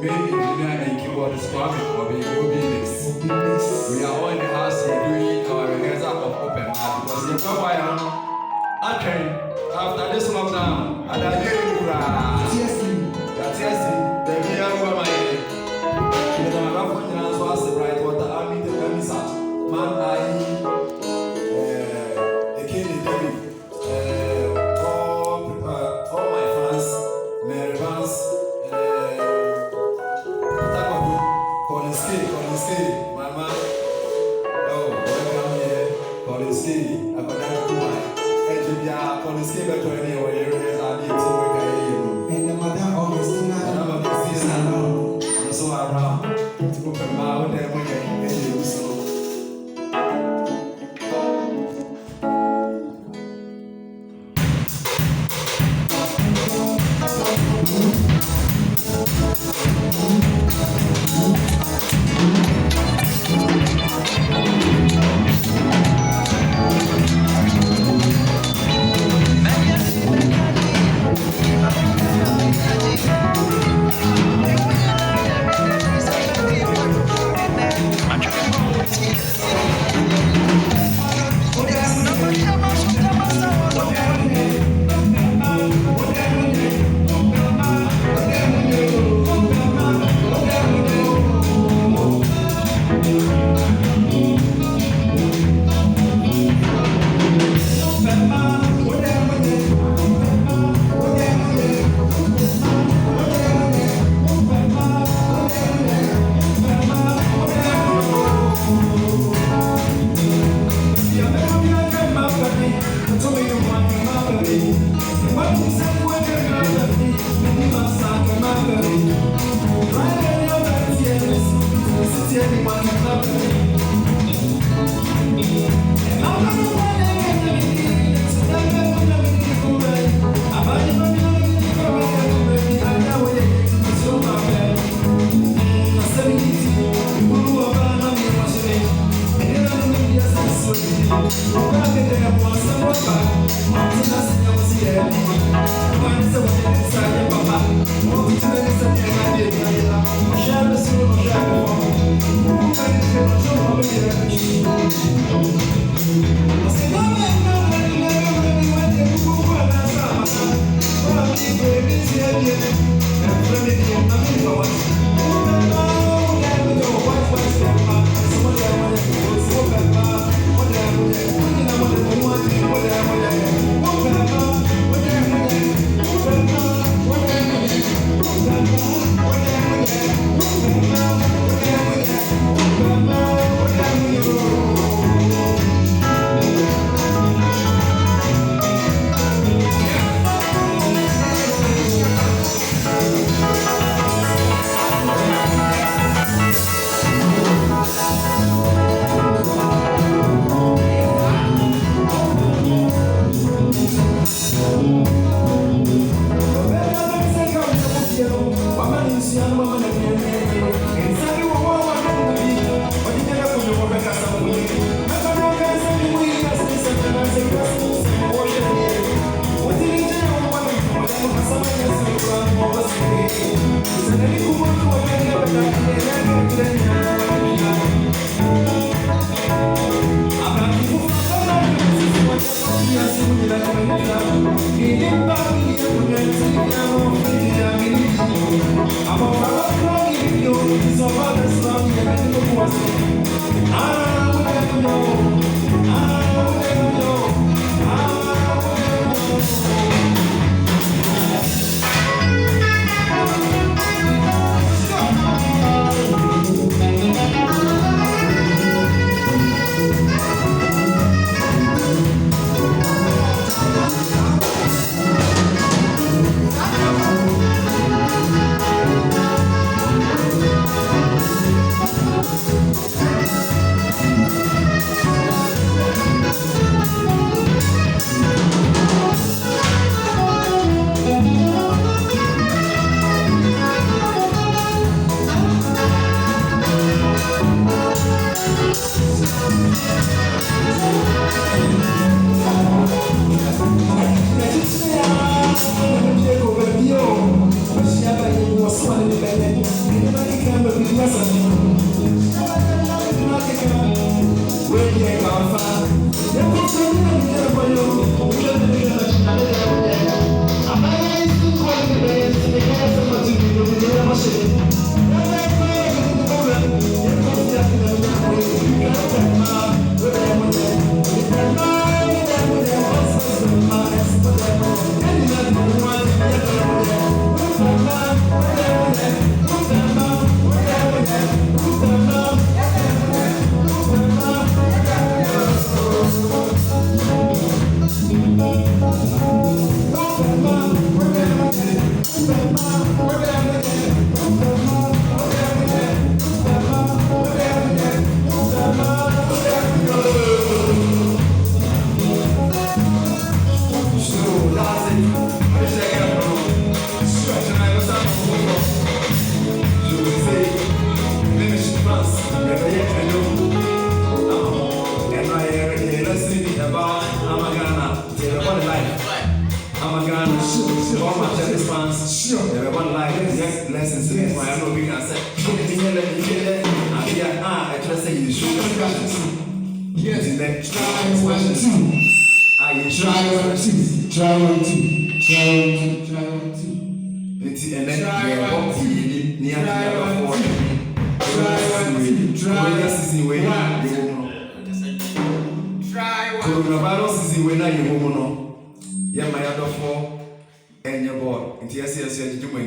main engineer and keyboard is Kwame Obi. We are all in the house here doing our rehearsal of open mic because the choir after this lockdown and I didn't the real woman the man so as the bright water I mean the camisa man the king David all my fans Mary Vance Colin Mama welcome here Colin I got that to my Colin better anyway here I need to work and the mother Augustina so around to go from my own and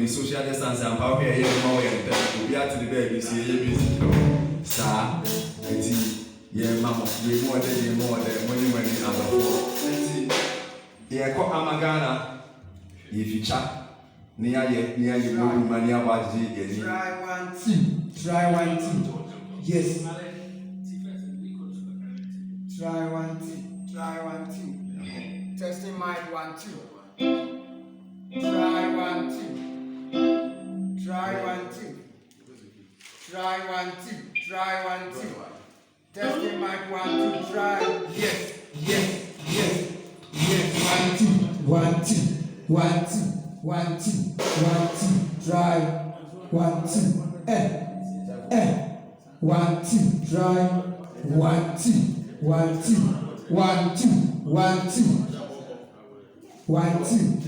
Social distance and power here, we are to the baby, see your music. Sir, yeah, mamma, you more than money out of four. Yeah, call Amagana if you chat near you, money about the Try one, two. Yes. Try one, two. Testing mic 1, 2. Try 1, 2. Try 1, 2. Try 1, 2. Try 1, 2. Testing mic 1, 2. Try. Yes. 1, 2. 1, 2. 1, 2. 1, 2. 1, 2. Try 1, 2. 1, 2. Try 1, 2. 1, 2. 1, 2. 1, 2. 1, 2.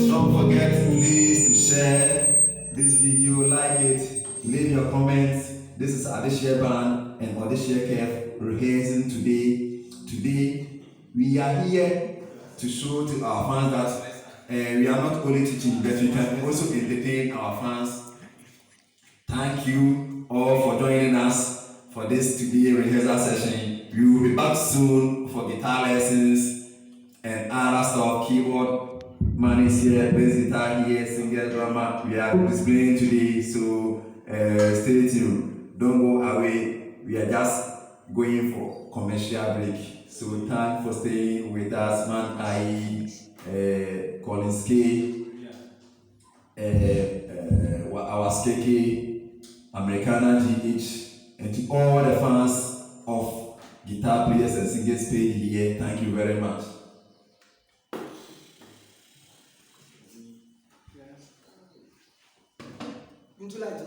Don't forget, please, to share this video, like it, leave your comments. This is Odehyie Band and Odehyie Keff rehearsing today. Today, we are here to show to our fans that we are not only teaching, but we can also entertain our fans. Thank you all for joining us for this today rehearsal session. We will be back soon for guitar lessons and other stuff. Keyboard man is here, bass guitar here, singer, drummer. We are displaying today, so stay tuned. Don't go away. We are just going for commercial break. So thanks for staying with us, mmaa, Collins K, our SKK, Americana GH, and to all the fans of guitar players and singers paid here, thank you very much. Into light,